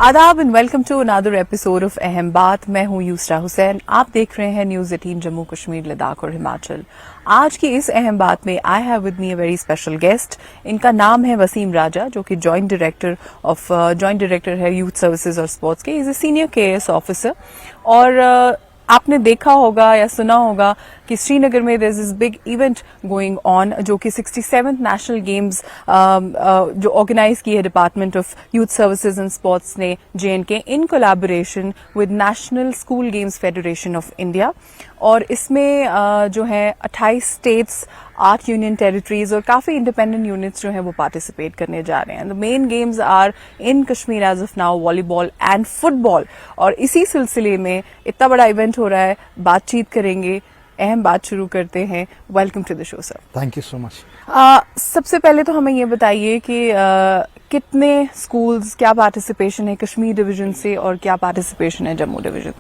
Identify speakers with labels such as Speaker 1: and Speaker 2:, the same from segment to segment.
Speaker 1: आदाब and welcome to another episode of Aham Baat. मैं हूं यूसरा हुसैन। आप देख रहे हैं न्यूज 18 जम्मू कश्मीर लद्दाख और हिमाचल। आज की इस अहम बात में I have with me a very special guest. इनका नाम है वसीम राजा, जो कि जॉइंट डायरेक्टर है यूथ सर्विसेज और स्पोर्ट्स के। Is a senior KAS officer. और आपने देखा होगा या सुना होगा कि श्रीनगर में there is this big event going on, जो कि 67th नेशनल गेम्स जो ऑर्गेनाइज की है department of youth services and sports ने JNK in collaboration with national school games federation of India. और इसमें जो है 28 स्टेट्स, 8 यूनियन टेरिटरीज और काफी इंडिपेंडेंट यूनिट्स जो हैं वो पार्टिसिपेट करने जा रहे हैं। The main games are in Kashmir as of now volleyball and football. और इसी सिलसिले में इतना बड़ा इवेंट हो रहा है, बातचीत करेंगे। अहम बात शुरू करते हैं। Welcome to the show sir.
Speaker 2: Thank you so much.
Speaker 1: सबसे पहले तो हमें ये बताइए कि कितने स्कूल्स, क्या पार्टिसिपेशन है कश्मीर डिवीजन से और क्या पार्टिसिपेशन है जम्मू डिवीजन?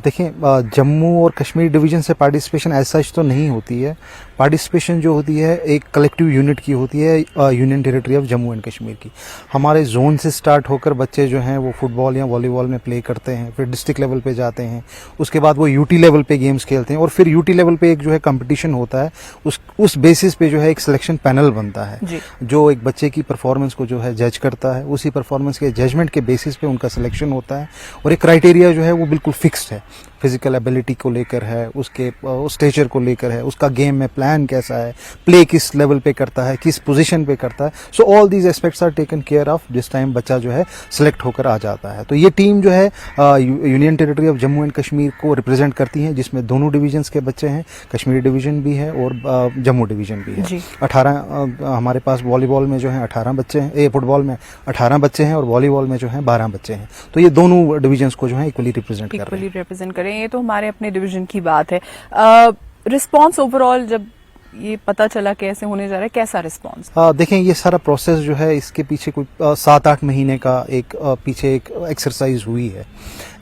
Speaker 2: देखें, जम्मू और कश्मीर डिवीजन से पार्टिसिपेशन ऐसा तो नहीं होती है। पार्टिसिपेशन जो होती है एक कलेक्टिव यूनिट की होती है, union territory of Jammu and Kashmir की। हमारे जोन से स्टार्ट होकर बच्चे जो हैं वो फुटबॉल या वॉलीबॉल में प्ले करते हैं, फिर डिस्ट्रिक्ट लेवल पे जाते हैं, उसके बाद वो यूटी लेवल पे गेम्स खेलते हैं और फिर यूटी लेवल पे एक जो है कंपटीशन होता है। उस बेसिस पे जो है एक सिलेक्शन पैनल बनता है जो एक बच्चे की परफॉर्मेंस को जो है जज करता है। उसी परफॉर्मेंस के जजमेंट के बेसिस पे उनका सिलेक्शन होता है और एक क्राइटेरिया जो है वो बिल्कुल फिक्स्ड है। फिजिकल एबिलिटी को लेकर है, उसके स्टेचर को लेकर है, उसका गेम में प्लान कैसा है, प्ले किस लेवल पे करता है, किस पोजीशन पे करता है। So all these aspects are taken care of जिस टाइम बच्चा जो है सिलेक्ट होकर आ जाता है। तो ये टीम जो है union territory of Jammu and Kashmir को रिप्रेजेंट करती है, जिसमें दोनों डिवीजन्स के बच्चे हैं। कश्मीर डिवीजन भी है और जम्मू डिवीजन भी है। 18 हमारे पास वॉलीबॉल में जो है 18 बच्चे हैं, फुटबॉल में 18 बच्चे हैं और वॉलीबॉल में जो है 12 बच्चे हैं। तो ये दोनों डिवीजन्स को जो है इक्वली रिप्रेजेंट कर रहे हैं।
Speaker 1: ये तो हमारे अपने डिवीजन की बात है। रिस्पांस ओवरऑल जब ये पता चला कैसे होने जा रहा है, कैसा रिस्पांस?
Speaker 2: देखें, ये सारा प्रोसेस जो है इसके पीछे कोई 7-8 महीने का पीछे एक एक्सरसाइज हुई है।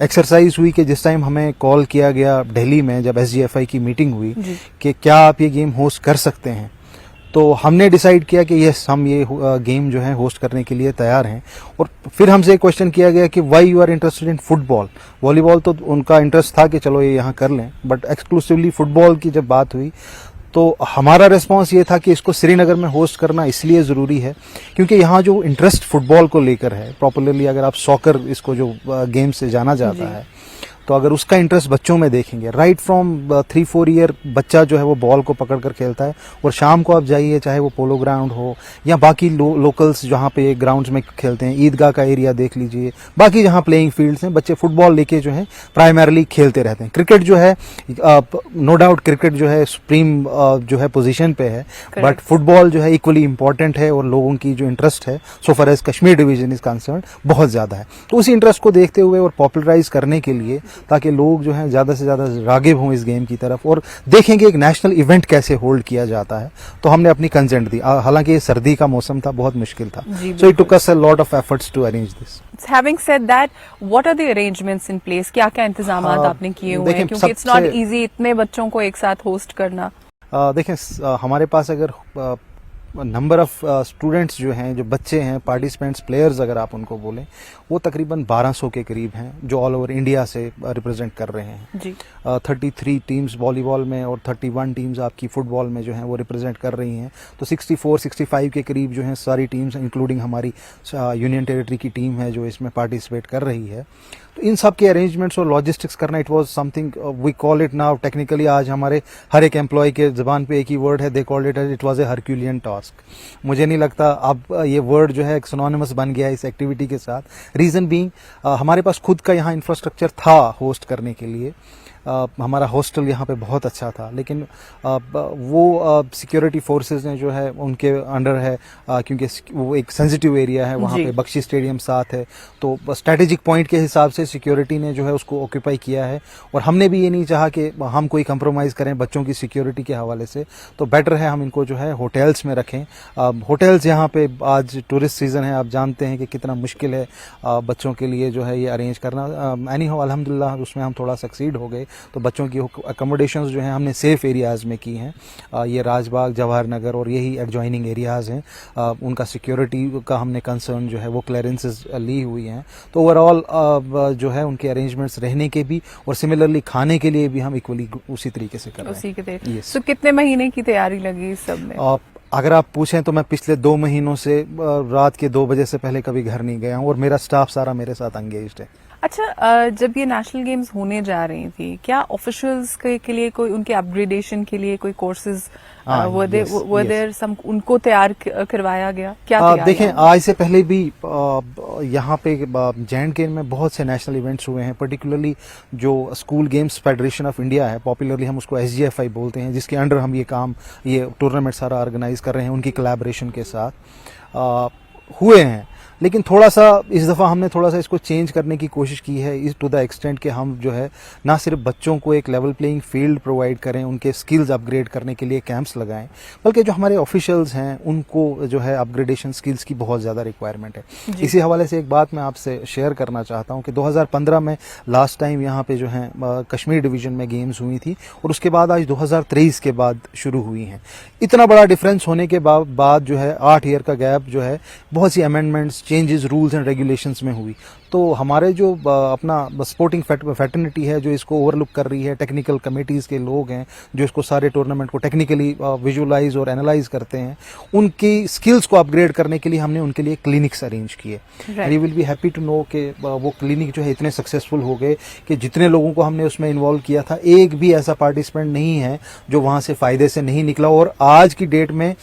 Speaker 2: एक्सरसाइज हुई कि जिस टाइम हमें कॉल किया गया दिल्ली में, जब SGFI की मीटिंग हुई कि क्या आप ये गेम होस्ट कर सकते हैं, तो हमने डिसाइड किया कि यस, हम ये गेम जो है होस्ट करने के लिए तैयार हैं। और फिर हमसे एक क्वेश्चन किया गया कि why you are interested in football. Volleyball तो उनका इंटरेस्ट था कि चलो ये यहाँ कर लें, बट एक्सक्लूसिवली फुटबॉल की जब बात हुई तो हमारा रिस्पांस ये था कि इसको श्रीनगर में होस्ट करना इसलिए ज़रूरी है क्योंकि यहाँ जो इंटरेस्ट फुटबॉल को लेकर है, पॉपुलरली अगर आप सॉकर इसको जो गेम से जाना जाता है, तो अगर उसका इंटरेस्ट बच्चों में देखेंगे, राइट फ्रॉम 3-4 ईयर बच्चा जो है वो बॉल को पकड़कर खेलता है। और शाम को आप जाइए, चाहे वो पोलो ग्राउंड हो या बाकी लोकल्स जहाँ पे ग्राउंड्स में खेलते हैं, ईदगाह का एरिया देख लीजिए, बाकी जहाँ प्लेइंग फील्ड्स हैं, बच्चे फुटबॉल लेके जो है प्राइमरली खेलते रहते हैं। क्रिकेट जो है नो डाउट क्रिकेट जो है सुप्रीम जो है पोजीशन पे है, बट फुटबॉल जो है इक्वली इंपॉर्टेंट है और लोगों की जो इंटरेस्ट है so far as Kashmir division is concern बहुत ज़्यादा है। तो उसी इंटरेस्ट को देखते हुए और पॉपुलराइज करने के लिए, ताकि लोग जो हैं ज़्यादा से ज़्यादा रागिब हों इस गेम की तरफ और देखेंगे एक नेशनल इवेंट कैसे होल्ड किया जाता है, तो हमने अपनी कंसेंट दी। हालांकि ये सर्दी का मौसम था, बहुत मुश्किल था। So it took us a lot of efforts to arrange this.
Speaker 1: Having said that, what are the arrangements in place? क्या-क्या इंतजामात आपने किए हुए हैं, क्योंकि it's not easy इतने बच्चों को एक साथ होस्ट करना।
Speaker 2: देखें, हमारे पास अगर नंबर ऑफ स्टूडेंट्स जो हैं, जो बच्चे हैं, पार्टिसिपेंट्स, प्लेयर्स अगर आप उनको बोलें, वो तकरीबन 1200 के करीब हैं जो ऑल ओवर इंडिया से रिप्रेजेंट कर रहे हैं जी। 33 टीम्स वॉलीबॉल में और 31 टीम्स आपकी फुटबॉल में जो हैं वो रिप्रेजेंट कर रही हैं। तो 64-65 के करीब जो हैं सारी टीम्स, इंक्लूडिंग हमारी यूनियन टेरिटरी की टीम है जो इसमें पार्टिसिपेट कर रही है। तो इन सब के अरेंजमेंट्स और लॉजिस्टिक्स करना, it was something we call it now technically, आज हमारे हर एक एम्प्लॉय के जुबान पे एक ही वर्ड है, they called it was a Herculean task. मुझे नहीं लगता अब ये वर्ड जो है एक सिनोनिमस बन गया है इस एक्टिविटी के साथ। रीज़न बीइंग, हमारे पास खुद का यहाँ इंफ्रास्ट्रक्चर था होस्ट करने के लिए। हमारा हॉस्टल यहाँ पे बहुत अच्छा था, लेकिन वो सिक्योरिटी फोर्सेस ने जो है उनके अंडर है, क्योंकि वो एक सेंसिटिव एरिया है, वहाँ पे बख्शी स्टेडियम साथ है, तो स्ट्रेटेजिक पॉइंट के हिसाब से सिक्योरिटी ने जो है उसको ऑक्यूपाई किया है। और हमने भी ये नहीं चाहा कि हम कोई कंप्रोमाइज़ करें बच्चों की सिक्योरिटी के हवाले से, तो बेटर है हम इनको जो है होटल्स में रखें। होटल्स यहाँ पे आज टूरिस्ट सीज़न है, आप जानते हैं कि कितना मुश्किल है बच्चों के लिए जो है ये अरेंज करना। एनी हाउ अल्हम्दुलिल्लाह उसमें हम थोड़ा सक्सीड हो गए तो बच्चों की अकोमोडेशंस जो हैं हमने सेफ एरियाज़ में की हैं। ये राजबाग, जवाहर नगर और यही एडजॉइनिंग एरियाज़ हैं। उनका सिक्योरिटी का हमने कंसर्न जो है वो क्लियरेंसेस ली हुई हैं। तो ओवरऑल जो है उनके अरेंजमेंट्स रहने के भी और सिमिलरली खाने के लिए भी हम इक्वली उसी तरीके से कर रहे हैं।
Speaker 1: उसी के तरीके।
Speaker 2: Yes.
Speaker 1: तो कितने महीने की तैयारी लगी इस सब में?
Speaker 2: अगर आप पूछें तो मैं पिछले 2 महीनों से रात के 2 बजे से पहले कभी घर नहीं गया हूँ और मेरा स्टाफ सारा मेरे साथ एंगेज्ड है।
Speaker 1: अच्छा, जब ये नेशनल गेम्स होने जा रही थी, क्या ऑफिशियल्स के लिए कोई उनके अपग्रेडेशन के लिए कोई कोर्सेज देयर सम उनको तैयार करवाया गया? क्या
Speaker 2: देखें, आज से पहले भी यहाँ पे J&K में बहुत से नेशनल इवेंट्स हुए हैं, पर्टिकुलरली जो school games federation of India है, पॉपुलरली हम उसको SGFI बोलते हैं, जिसके अंडर हम ये टूर्नामेंट सारा ऑर्गेनाइज कर रहे हैं उनकी कोलैबोरेशन के साथ हुए हैं। लेकिन थोड़ा सा इस दफ़ा हमने थोड़ा सा इसको चेंज करने की कोशिश की है, इस टू द एक्सटेंट कि हम जो है ना सिर्फ बच्चों को एक लेवल प्लेइंग फील्ड प्रोवाइड करें, उनके स्किल्स अपग्रेड करने के लिए कैंप्स लगाएं, बल्कि जो हमारे ऑफिशियल्स हैं उनको जो है अपग्रेडेशन स्किल्स की बहुत ज़्यादा रिक्वायरमेंट है। इसी हवाले से एक बात मैं आपसे शेयर करना चाहता हूँ कि 2015 में लास्ट टाइम यहाँ पे जो है कश्मीर डिवीज़न में गेम्स हुई थी और उसके बाद आज 2023 के बाद शुरू हुई हैं। इतना बड़ा डिफरेंस होने के बाद जो है 8 ईयर का गैप जो है बहुत सी amendments, changes rules and regulations में हुई। तो हमारे जो अपना स्पोर्टिंग फैटर्निटी है जो इसको ओवरलुक कर रही है, टेक्निकल कमेटीज़ के लोग हैं जो इसको सारे टूर्नामेंट को टेक्निकली विजुअलाइज और एनालाइज करते हैं, उनकी स्किल्स को अपग्रेड करने के लिए हमने उनके लिए क्लिनिक्स अरेंज किए। You will be happy to know कि वो क्लिनिक जो है इतने सक्सेसफुल हो गए कि जितने लोगों को हमने उसमें इन्वॉल्व किया था, एक भी ऐसा पार्टिसिपेंट नहीं है जो वहाँ से फ़ायदे से नहीं निकला। और आज की डेट में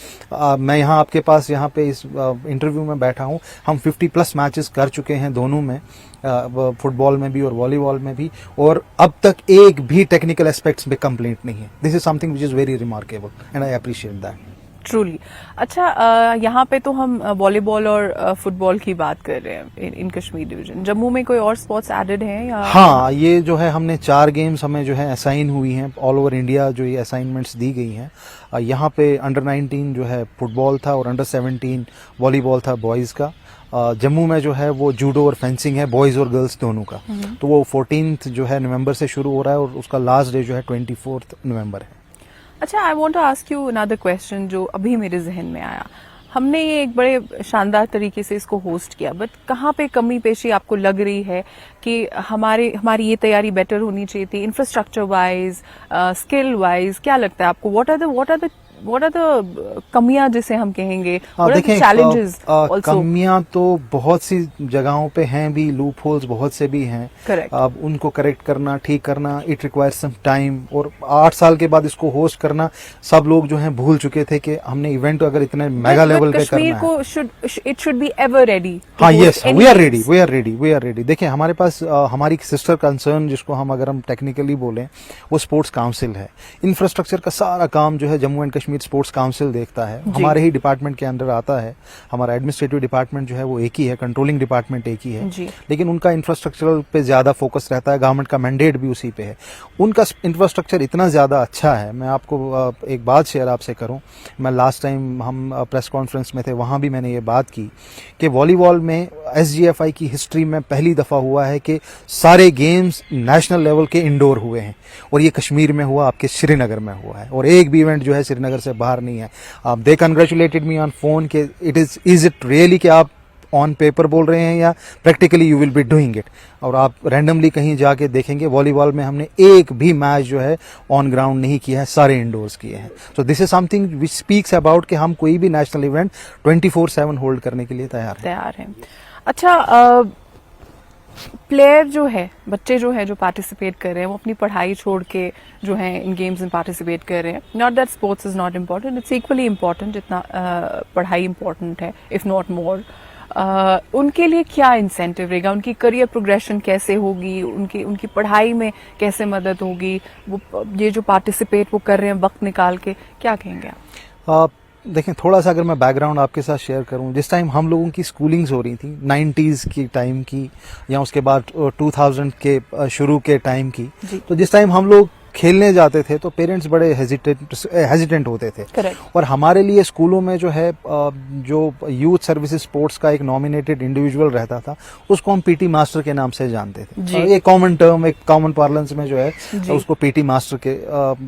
Speaker 2: मैं यहाँ आपके पास यहाँ पे इस इंटरव्यू में बैठा हूँ, हम 50+ मैचेस कर चुके हैं दोनों में, फुटबॉल में भी और वॉलीबॉल में भी, और अब तक एक भी टेक्निकल एस्पेक्ट्स में कंप्लेंट नहीं है। This is something which is very remarkable and I appreciate that.
Speaker 1: Truly. अच्छा, यहाँ पे तो हम वॉलीबॉल और फुटबॉल की बात कर रहे हैं इन कश्मीर डिवीजन। जम्मू में कोई और स्पोर्ट्स एडेड हैं या?
Speaker 2: हाँ, ये जो है हमने 4 गेम्स हमें जो है असाइन हुई हैं ऑल ओवर इंडिया, जो ये असाइनमेंट्स दी गई हैं। यहाँ पे अंडर 19 जो है फुटबॉल था और अंडर 17 वॉलीबॉल था बॉयज़ का। जम्मू में जो है वो जूडो और फेंसिंग है, बॉयज़ और गर्ल्स दोनों का। तो वो 14 जो है नवंबर से शुरू हो रहा है और उसका लास्ट डे जो है 24 नवंबर है।
Speaker 1: अच्छा, I want to ask you another question जो अभी मेरे जहन में आया। हमने ये एक बड़े शानदार तरीके से इसको होस्ट किया, बट कहाँ पे कमी पेशी आपको लग रही है कि हमारी ये तैयारी बेटर होनी चाहिए थी, इंफ्रास्ट्रक्चर वाइज, स्किल वाइज? क्या लगता है आपको? व्हाट आर द कमियां जिसे हम कहेंगे, चैलेंजेस?
Speaker 2: कमियां तो बहुत सी जगहों पे हैं भी, लूप होल्स बहुत से भी हैं।
Speaker 1: करेक्ट।
Speaker 2: अब उनको करेक्ट करना, ठीक करना, इट रिक्वायर्स सम टाइम। और 8 साल के बाद इसको होस्ट करना, सब लोग जो हैं भूल चुके थे कि हमने इवेंट अगर इतने मेगा लेवल पे करना है।
Speaker 1: It should be ever ready.
Speaker 2: हाँ, यस, वी आर रेडी। देखिए, हमारे पास हमारी सिस्टर कंसर्न, जिसको हम अगर हम टेक्निकली बोलें, वो स्पोर्ट्स काउंसिल है। इंफ्रास्ट्रक्चर का सारा काम जो है Jammu and Kashmir sports council देखता है, हमारे ही डिपार्टमेंट के अंदर आता है। हमारा एडमिनिस्ट्रेटिव डिपार्टमेंट जो है वो एक ही है, कंट्रोलिंग डिपार्टमेंट एक ही है, लेकिन उनका इंफ्रास्ट्रक्चर पे ज्यादा फोकस रहता है, गवर्नमेंट का मैंडेट भी उसी पे है। उनका इंफ्रास्ट्रक्चर इतना ज्यादा अच्छा है। मैं आपको एक बात शेयर आपसे करूं, मैं लास्ट टाइम हम प्रेस कॉन्फ्रेंस में थे, वहां भी मैंने ये बात की कि वॉलीबॉल में SGFI की हिस्ट्री में पहली दफा हुआ है कि सारे गेम्स नेशनल लेवल के इंडोर हुए हैं, और ये कश्मीर में हुआ, आपके श्रीनगर में हुआ है, और एक भी इवेंट जो है श्रीनगर से बाहर नहीं है। दे कंग्रेचुलेटेड मी ऑन फोन कि इज इट रियली कि आप ऑन पेपर बोल रहे हैं या practically you will be doing it. और आप रैंडमली कहीं जाके देखेंगे, वॉलीबॉल में हमने एक भी मैच जो है ऑन ग्राउंड नहीं किया है, सारे इंडोर्स किए हैं। सो this is something which speaks about कि हम कोई भी नेशनल इवेंट 24/7 होल्ड करने के लिए तैयार हैं। अच्छा, प्लेयर जो है, बच्चे जो है जो पार्टिसिपेट कर रहे हैं, वो अपनी पढ़ाई छोड़ के जो है इन गेम्स में पार्टिसिपेट कर रहे हैं। Not that sports is not important, it's equally important जितना पढ़ाई इम्पॉर्टेंट है, इफ नॉट मोर। उनके लिए क्या इंसेंटिव रहेगा? उनकी करियर प्रोग्रेशन कैसे होगी? उनकी पढ़ाई में कैसे मदद होगी? वो ये जो पार्टिसिपेट वो कर रहे हैं वक्त निकाल के, क्या कहेंगे आप? देखें, थोड़ा सा अगर मैं बैकग्राउंड आपके साथ शेयर करूं, जिस टाइम हम लोगों की स्कूलिंग्स हो रही थी 90s की टाइम की, या उसके बाद 2000 के शुरू के टाइम की, तो जिस टाइम हम लोग खेलने जाते थे तो पेरेंट्स बड़े हेजिटेंट होते थे।
Speaker 1: Correct.
Speaker 2: और हमारे लिए स्कूलों में जो है जो यूथ सर्विसेज स्पोर्ट्स का एक नॉमिनेटेड इंडिविजुअल रहता था, उसको हम पीटी मास्टर के नाम से जानते थे। ये कॉमन टर्म, एक कॉमन पार्लेंस में जो है उसको पीटी मास्टर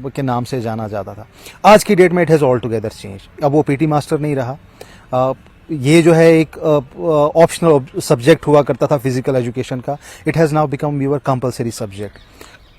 Speaker 2: के नाम से जाना जाता था। आज की डेट में it has all together change. अब वो पीटी मास्टर नहीं रहा। ये जो है एक ऑप्शनल सब्जेक्ट हुआ करता था फिजिकल एजुकेशन का, it has now become your compulsory subject.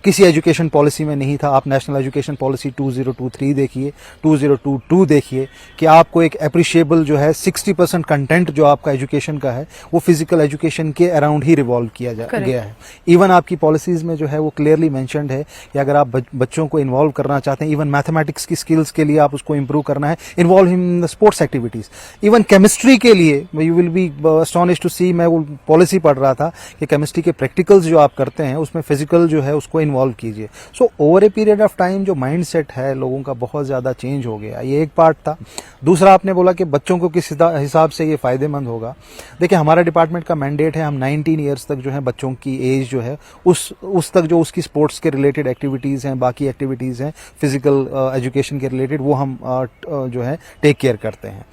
Speaker 2: किसी एजुकेशन पॉलिसी में नहीं था। आप नेशनल एजुकेशन पॉलिसी 2023 देखिए, 2022 देखिए कि आपको एक अप्रिशिएबल जो है 60% कंटेंट जो आपका एजुकेशन का है वो फिजिकल एजुकेशन के अराउंड ही रिवॉल्व किया गया है। इवन आपकी पॉलिसीज में जो है वो क्लियरली मेंशन्ड है कि अगर आप बच्चों को इन्वॉल्व करना चाहते हैं, इवन मैथमेटिक्स की स्किल्स के लिए आप उसको इम्प्रूव करना है, involve in sports activities. Even chemistry के लिए यू विल बी अस्टॉनिश्ड टू सी, मैं वो पॉलिसी पढ़ रहा था कि केमिस्ट्री के प्रैक्टिकल्स जो आप करते हैं उसमें फिजिकल जो है उसको इन्वॉल्व कीजिए। So over a period of time जो माइंडसेट है लोगों का बहुत ज्यादा चेंज हो गया। ये एक पार्ट था। दूसरा, आपने बोला कि बच्चों को किस हिसाब से ये फायदेमंद होगा। देखिए, हमारा डिपार्टमेंट का मैंडेट है, हम 19 ईयर्स तक जो है बच्चों की एज जो है उस तक जो उसकी स्पोर्ट्स के रिलेटेड एक्टिविटीज हैं, बाकी एक्टिविटीज हैं फिजिकल एजुकेशन के रिलेटेड, वो हम जो है टेक केयर करते हैं।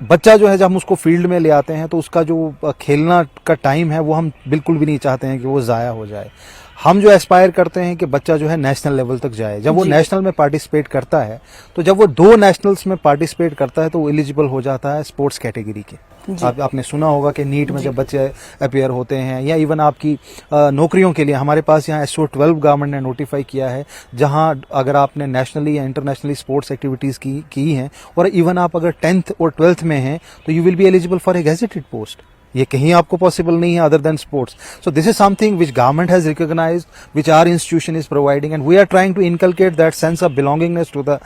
Speaker 2: बच्चा जो है जब हम उसको फील्ड में ले आते हैं तो उसका जो खेलना का टाइम है वो हम बिल्कुल भी नहीं चाहते हैं कि वो ज़ाया हो जाए। हम जो एस्पायर करते हैं कि बच्चा जो है नेशनल लेवल तक जाए। जब वो नेशनल में पार्टिसिपेट करता है तो जब वो 2 नेशनल्स में पार्टिसिपेट करता है तो वो एलिजिबल हो जाता है स्पोर्ट्स कैटेगरी के। आपने सुना होगा कि नीट में जब बच्चे अपियर होते हैं, या इवन आपकी नौकरियों के लिए हमारे पास यहाँ SO12 गवर्नमेंट ने नोटिफाई किया है, जहां अगर आपने नेशनली या इंटरनेशनली स्पोर्ट्स एक्टिविटीज की हैं और इवन आप अगर 10th और 12th में हैं तो you will be eligible for a gazetted post. ये कहीं आपको पॉसिबल नहीं है other than sports. So this is something which government has recognised, which our institution is providing, and we are trying to inculcate that sense of belongingness to the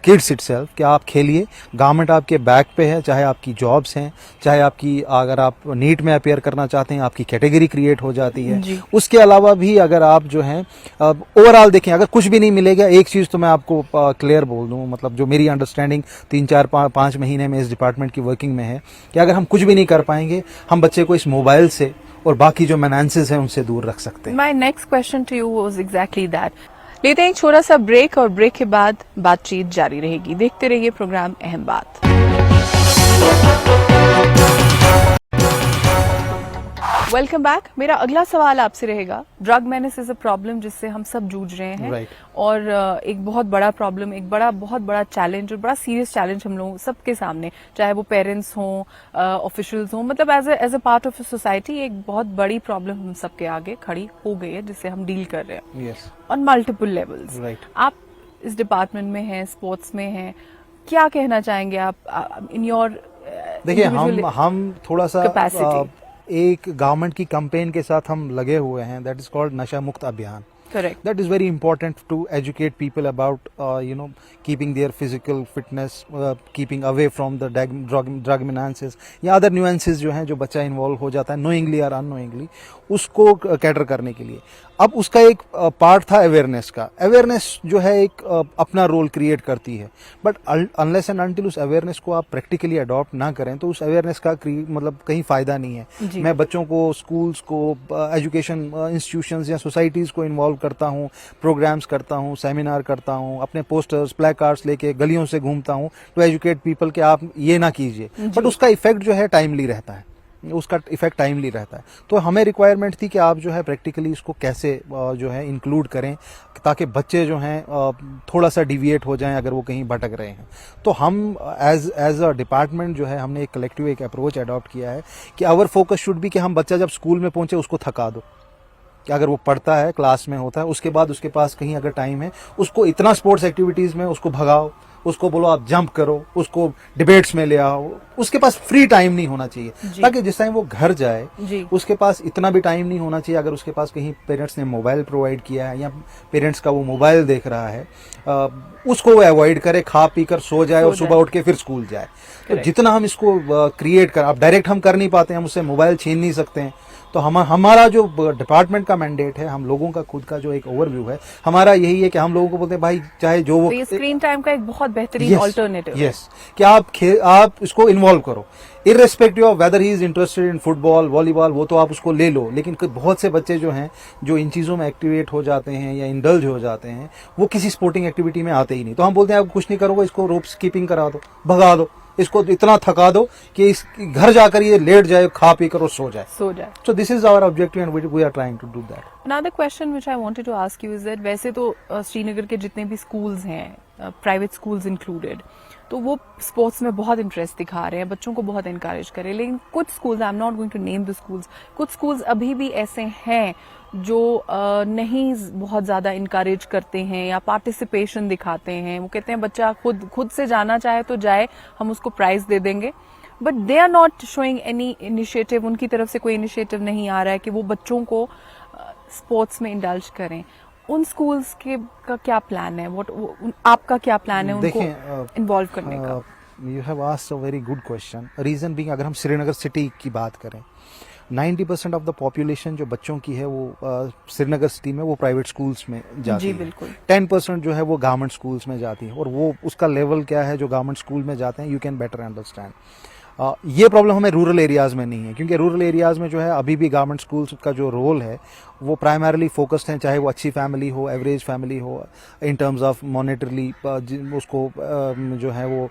Speaker 2: kids itself कि आप खेलिए, government आपके back पे है, चाहे आपकी jobs हैं, चाहे आपकी अगर आप नीट में अपेयर करना चाहते हैं आपकी कैटेगरी क्रिएट हो जाती है। उसके अलावा भी अगर आप जो है ओवरऑल देखें, अगर कुछ भी नहीं मिलेगा, एक चीज तो मैं आपको क्लियर बोल दूं, मतलब जो मेरी अंडरस्टैंडिंग 3-4-5 महीने में इस डिपार्टमेंट की वर्किंग में है कि अगर हम कुछ भी नहीं कर पाएंगे, हम बच्चे को इस मोबाइल से और बाकी जो मेनांसेस हैं उनसे दूर रख सकते हैं।
Speaker 1: My next question to you was exactly that. लेते हैं एक छोटा सा ब्रेक और ब्रेक के बाद बातचीत जारी रहेगी। देखते रहिए प्रोग्राम अहम बात। Welcome back. मेरा अगला सवाल आपसे रहेगा, drug menace is a problem जिससे हम सब जूझ रहे हैं।
Speaker 2: Right.
Speaker 1: और एक बहुत बड़ा प्रॉब्लम, एक बहुत बड़ा चैलेंज और बड़ा सीरियस चैलेंज हम लोग सबके सामने, चाहे वो पेरेंट्स हों, ऑफिशियल्स हों, मतलब as a part of society एक बहुत बड़ी प्रॉब्लम हम सबके आगे खड़ी हो गई है जिससे हम डील कर रहे हैं ऑन मल्टीपल लेवल्स। आप इस डिपार्टमेंट में हैं, स्पोर्ट्स में हैं, क्या कहना चाहेंगे आप इन योर?
Speaker 2: देखिए, हम थोड़ा सा एक गवर्नमेंट की कैंपेन के साथ हम लगे हुए हैं, दैट इज कॉल्ड नशा मुक्त अभियान।
Speaker 1: Correct.
Speaker 2: That is very important to educate people about keeping their physical fitness, keeping away from the drug menaces या other nuances जो हैं जो बच्चा इन्वॉल्व हो जाता है knowingly or unknowingly, उसको कैटर करने के लिए। अब उसका एक पार्ट था अवेयरनेस का। अवेयरनेस जो है एक अपना रोल क्रिएट करती है, बट अनलेस एंड अनटिल उस अवेयरनेस को आप प्रैक्टिकली अडॉप्ट ना करें तो उस अवेयरनेस का मतलब कहीं फायदा नहीं है। मैं बच्चों को, स्कूल्स को, एजुकेशन इंस्टीट्यूशंस या सोसाइटीज को इन्वॉल्व करता हूँ, प्रोग्राम्स करता हूँ, सेमिनार करता हूँ, अपने पोस्टर्स, प्ले कार्ड्स लेके गलियों से घूमता हूँ टू एजुकेट पीपल कि आप ये ना कीजिए, बट उसका इफेक्ट जो है टाइमली रहता है, उसका इफेक्ट टाइमली रहता है। तो हमें रिक्वायरमेंट थी कि आप जो है प्रैक्टिकली इसको कैसे जो है इंक्लूड करें ताकि बच्चे जो हैं थोड़ा सा डिविएट हो जाएं अगर वो कहीं भटक रहे हैं। तो हम एज अ डिपार्टमेंट जो है हमने एक कलेक्टिव एक अप्रोच अडॉप्ट किया है कि आवर फोकस शुड बी कि हम बच्चा जब स्कूल में पहुंचे उसको थका दो, कि अगर वो पढ़ता है, क्लास में होता है, उसके बाद उसके पास कहीं अगर टाइम है उसको इतना स्पोर्ट्स एक्टिविटीज में उसको भगाओ, उसको बोलो आप जंप करो, उसको डिबेट्स में ले आओ, उसके पास फ्री टाइम नहीं होना चाहिए, ताकि जिस टाइम वो घर जाए उसके पास इतना भी टाइम नहीं होना चाहिए। अगर उसके पास कहीं पेरेंट्स ने मोबाइल प्रोवाइड किया है या पेरेंट्स का वो मोबाइल देख रहा है, उसको वो अवॉइड करे, खा पी कर सो जाए और सुबह उठ के फिर स्कूल जाए। तो जितना हम इसको क्रिएट कर, अब डायरेक्ट हम कर नहीं पाते, हम उससे मोबाइल छीन नहीं सकते हैं, तो हमारा जो डिपार्टमेंट का मैंडेट है, हम लोगों का खुद का जो एक ओवरव्यू है, हमारा यही है कि हम लोगों को बोलते हैं भाई चाहे जो वो
Speaker 1: तो ये स्क्रीन टाइम का एक बहुत बेहतरीन ऑल्टरनेटिव है।
Speaker 2: यस, कि आप इसको इन्वॉल्व करो, irrespective of weather he is interested in football volleyball, वो तो आप उसको ले लो, लेकिन बहुत से बच्चे जो हैं जो इन चीज़ों में एक्टिवेट हो जाते हैं या इंडल्ज हो जाते हैं, वो किसी स्पोर्टिंग एक्टिविटी में आते ही नहीं। तो हम बोलते हैं आप कुछ नहीं करोगे, इसको रोप स्कीपिंग करा दो, भगा दो, इसको इतना थका दो कि इस घर जाकर ये लेट जाए, खा पी कर और सो जाए। So this is our objective and we are trying to do that.
Speaker 1: Another question which I wanted to ask you is that वैसे तो श्रीनगर के जितने भी स्कूल्स हैं, प्राइवेट स्कूल्स इंक्लूडेड, तो वो स्पोर्ट्स में बहुत इंटरेस्ट दिखा रहे हैं, बच्चों को बहुत इनकरेज कर रहे हैं, लेकिन कुछ schools, I am not going to name the schools, कुछ स्कूल्स अभी भी ऐसे हैं जो नहीं बहुत ज्यादा इनकरेज करते हैं या पार्टिसिपेशन दिखाते हैं। वो कहते हैं बच्चा खुद से जाना चाहे तो जाए, हम उसको प्राइज दे देंगे, but they are not showing any initiative, उनकी तरफ से कोई इनिशिएटिव नहीं आ रहा है कि वो बच्चों को स्पोर्ट्स में इंडल्ज करें। उन स्कूल्स के का क्या प्लान है, आपका क्या प्लान है उनको इन्वॉल्व करने का?
Speaker 2: You have asked a very good question. Reason being, अगर हम श्रीनगर सिटी की बात करें, 90% ऑफ द पॉपुलेशन जो बच्चों की है वो श्रीनगर सिटी में वो प्राइवेट स्कूल्स में जाती
Speaker 1: जी,
Speaker 2: है।
Speaker 1: बिल्कुल।
Speaker 2: 10% जो है वो गवर्नमेंट स्कूल्स में जाती है, और वो उसका लेवल क्या है जो गवर्नमेंट स्कूल में जाते हैं, यू कैन बेटर अंडरस्टैंड। ये प्रॉब्लम हमें रूरल एरियाज में नहीं है, क्योंकि रूरल एरियाज में जो है अभी भी गवर्नमेंट स्कूल्स का जो रोल है वो प्राइमरली फोकस्ड है, चाहे वो अच्छी फैमिली हो, एवरेज फैमिली हो, इन टर्म्स ऑफ मॉनेटरली उसको जो है वो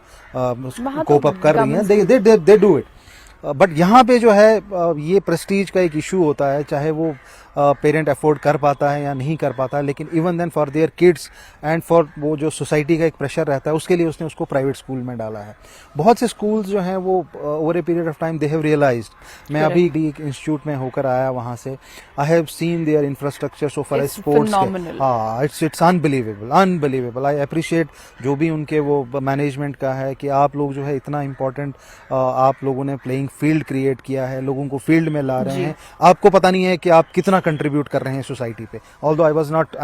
Speaker 2: कोप अप कर रही हैं, दे डू इट। बट यहाँ पे जो है ये प्रेस्टीज का एक इशू होता है, चाहे वो पेरेंट अफोर्ड कर पाता है या नहीं कर पाता है, लेकिन even then for their kids and for वो जो सोसाइटी का एक प्रेशर रहता है, उसके लिए उसने उसको प्राइवेट स्कूल में डाला है। बहुत से स्कूल्स जो हैं वो over a period of time they have realised. मैं अभी एक इंस्टीट्यूट में होकर आया, वहाँ से I have seen their infrastructure so for sports. हाँ, इट्स अनबिलीवेबल। आई अप्रिशिएट जो भी उनके वो मैनेजमेंट का है कि आप लोग जो है इतना इम्पोर्टेंट आप लोगों ने प्लेइंग फील्ड क्रिएट किया है, लोगों को फील्ड में ला रहे हैं, आपको पता नहीं है कि आप कितना कंट्रीब्यूट कर रहे हैं सोसाइटी पे। Although I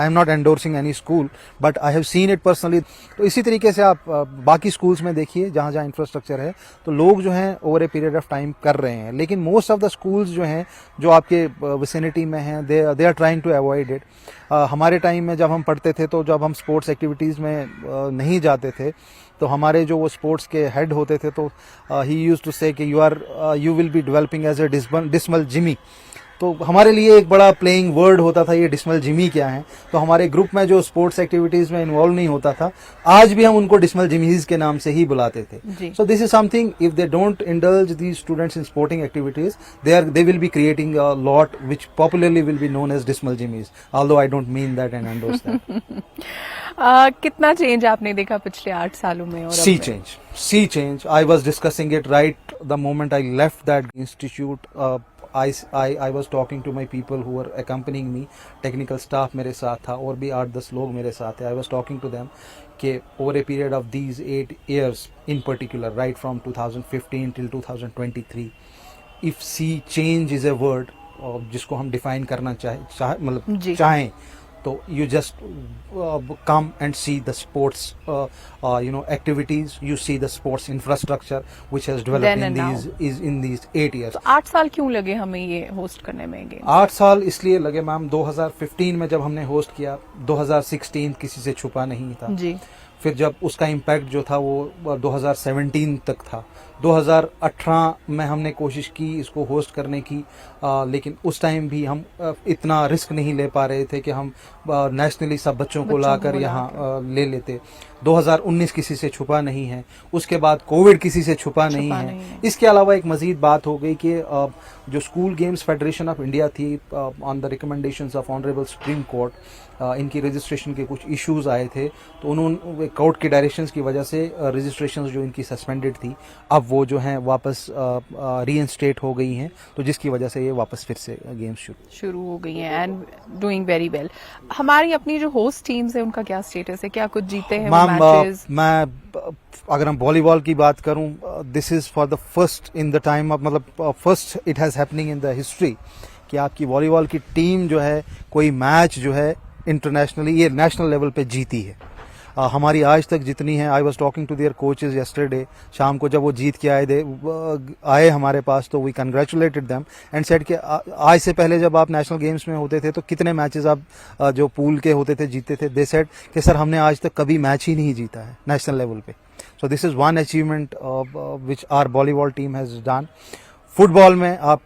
Speaker 2: am not endorsing any school, but I have seen it personally. तो इसी तरीके से आप बाकी स्कूल्स में देखिए जहाँ जहाँ इंफ्रास्ट्रक्चर है, तो लोग जो हैं over a period of time कर रहे हैं, लेकिन मोस्ट ऑफ द स्कूल्स जो हैं जो आपके विसिनिटी में हैं, they are trying to avoid it. हमारे टाइम में जब हम पढ़ते थे, तो जब हम स्पोर्ट्स एक्टिविटीज़ में नहीं जाते थे, तो हमारे जो वो स्पोर्ट्स के हेड होते थे, तो ही यूज्ड टू से कि you will be developing as a dismal Jimmy. तो हमारे लिए एक बड़ा प्लेइंग वर्ड होता था ये डिस्मल जिमी क्या है। तो हमारे ग्रुप में जो स्पोर्ट्स एक्टिविटीज में इन्वॉल्व नहीं होता था, आज भी हम उनको डिस्मल जिमीज के नाम से ही बुलाते थे। So this is something, if they don't indulge these students in sporting activities, they will be creating a lot which popularly will be known as dismal jimmies, although I don't mean that and endorse that.
Speaker 1: कितना change आपने देखा पिछले 8 सालों में? और
Speaker 2: sea change. I was discussing it right the moment I left that institute. I was talking to my people who were accompanying me, technical staff मेरे साथ था, और भी 8-10 लोग मेरे साथ थे। I was talking to them कि over a period of these 8 years in particular, right from 2015 till 2023, if see change is a word जिसको हम define करना चाहें, तो you just come and see the sports activities, you see the sports infrastructure which has developed in these 8 years.
Speaker 1: तो 8 साल क्यों लगे हमें ये होस्ट करने में?
Speaker 2: 8 साल इसलिए लगे मैम, 2015 में जब हमने होस्ट किया, 2016 किसी से छुपा नहीं था जी। फिर जब उसका इम्पैक्ट जो था वो 2017 तक था। 2018 में हमने कोशिश की इसको होस्ट करने की, लेकिन उस टाइम भी हम इतना रिस्क नहीं ले पा रहे थे कि हम नेशनली सब बच्चों को लाकर यहाँ ले लेते। 2019 किसी से छुपा नहीं है, उसके बाद कोविड किसी से छुपा नहीं है। इसके अलावा एक मजीद बात हो गई कि जो school games federation of India थी, on the recommendations of honourable supreme court, इनकी रजिस्ट्रेशन के कुछ इश्यूज आए थे, तो उन्होंने कोर्ट के डायरेक्शंस की वजह से रजिस्ट्रेशन जो इनकी सस्पेंडेड थी, अब वो जो हैं वापस रीइंस्टेट हो गई हैं, तो जिसकी वजह से ये वापस फिर से गेम्स
Speaker 1: शुरू हो गई हैं एंड डूइंग वेरी वेल। हमारी अपनी जो होस्ट टीम्स है उनका क्या स्टेटस है? क्या कुछ जीते हैं मैचेस?
Speaker 2: मैं अगर हम वॉलीबॉल की बात करूं, this is for the first in the time of, मतलब first it has happening in the history कि आपकी वॉलीबॉल की टीम जो है कोई मैच जो है इंटरनेशनली, ये नेशनल लेवल पे जीती है। हमारी आज तक जितनी है, I was talking to their coaches yesterday, शाम को जब वो जीत के आए हमारे पास, तो we congratulated them and said कि आज से पहले जब आप नेशनल गेम्स में होते थे तो कितने मैचेस आप जो पूल के होते थे जीते थे? दे सेड कि सर हमने आज तक कभी मैच ही नहीं जीता है नेशनल लेवल पे। So this is one achievement which our volleyball team has done. Football में आप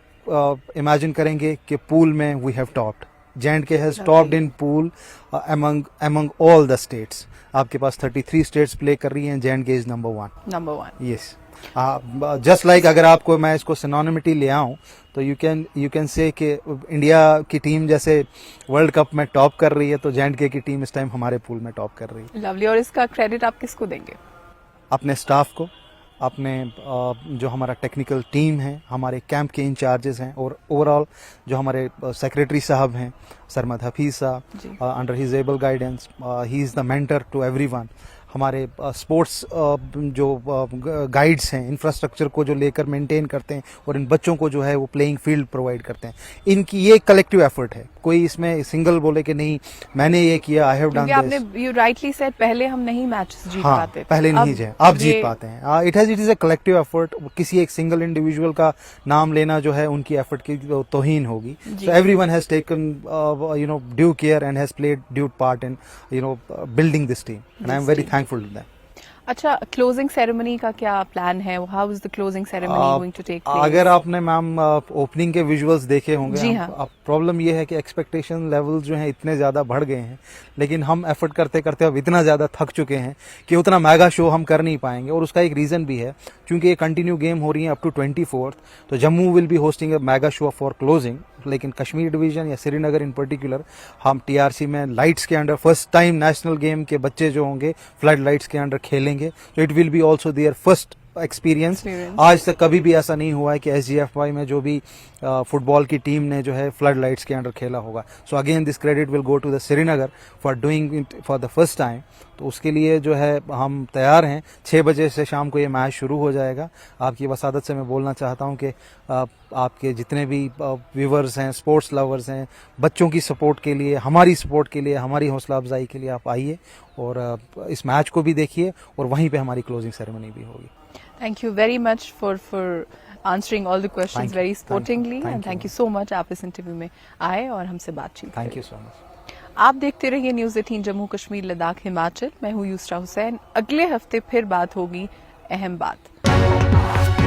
Speaker 2: इमेजिन करेंगे कि पूल में we have topped, J&K has topped in pool among all the states. आपके पास 33 states प्ले कर रही हैं, J&K is number one. Yes. Just like अगर आपको मैं इसको synonymity ले आऊँ तो you can say कि इंडिया की टीम जैसे वर्ल्ड कप में टॉप कर रही है, तो J&K की टीम इस टाइम हमारे पूल में टॉप कर रही है।
Speaker 1: लवली। और इसका क्रेडिट आप किसको देंगे? अपने
Speaker 2: स्टाफ को, अपने जो हमारा टेक्निकल टीम है, हमारे कैंप के इंचार्जेस हैं, और ओवरऑल जो हमारे सेक्रेटरी साहब हैं सरमद हफीज साहब, under his able guidance he is the mentor to everyone. हमारे स्पोर्ट्स जो गाइड्स हैं, इंफ्रास्ट्रक्चर को जो लेकर मेंटेन करते हैं और इन बच्चों को जो है वो प्लेइंग फील्ड प्रोवाइड करते हैं, इनकी ये कलेक्टिव एफर्ट है। कोई इसमें सिंगल बोले कि नहीं मैंने ये किया, आई हैव डन दिस।
Speaker 1: आपने यू राइटली सेड पहले हम नहीं मैचेस जीत पाते,
Speaker 2: पहले नहीं जीते, अब जीत पाते हैं। It is a collective effort. किसी एक सिंगल इंडिविजुअल का नाम लेना जो है उनकी एफर्ट की तौहीन होगी। So everyone has taken due care and has played due part in building this team and I am very thankful to them.
Speaker 1: अच्छा, क्लोजिंग सेरेमनी का क्या प्लान है? How is the closing ceremony going to take place?
Speaker 2: अगर आपने ma'am opening के visuals देखे होंगे,
Speaker 1: जी हाँ।
Speaker 2: अब प्रॉब्लम ये है कि एक्सपेक्टेशन लेवल जो है इतने ज्यादा बढ़ गए हैं, लेकिन हम एफर्ट करते करते अब इतना ज्यादा थक चुके हैं कि उतना मेगा शो हम कर नहीं पाएंगे। और उसका एक रीजन भी है, क्योंकि ये कंटिन्यू गेम हो रही है अप टू 24th, तो Jammu will be hosting a mega show for closing. लेकिन कश्मीर डिवीजन या श्रीनगर इन पर्टिकुलर, हम टीआरसी में लाइट्स के under first time national game के बच्चे जो होंगे फ्लड लाइट्स के अंडर खेलेंगे, तो it will be also their first experience. आज तक कभी भी ऐसा नहीं हुआ है कि SGFY में जो भी फुटबॉल की टीम ने जो है फ्लड लाइट्स के अंडर खेला होगा। So again this credit will go to the Srinagar for doing it for the first time. तो उसके लिए जो है हम तैयार हैं। 6 बजे से शाम को ये मैच शुरू हो जाएगा। आपकी वसादत से मैं बोलना चाहता हूँ कि आपके जितने भी व्यूवर्स हैं, स्पोर्ट्स लवर्स हैं, बच्चों की सपोर्ट के लिए, हमारी सपोर्ट के लिए, हमारी हौसला अफजाई के लिए आप आइए और इस मैच को भी देखिए, और वहीं पे हमारी क्लोजिंग सेरेमनी भी होगी।
Speaker 1: Thank you very much for answering all the questions very sportingly, and thank you so much आप इस इंटरव्यू में आए और हमसे बातचीत।
Speaker 2: Thank you so much.
Speaker 1: आप देखते रहिए न्यूज़ 18 जम्मू कश्मीर लद्दाख हिमाचल। मैं हूँ यूसरा हुसैन। अगले हफ्ते फिर बात होगी अहम बात।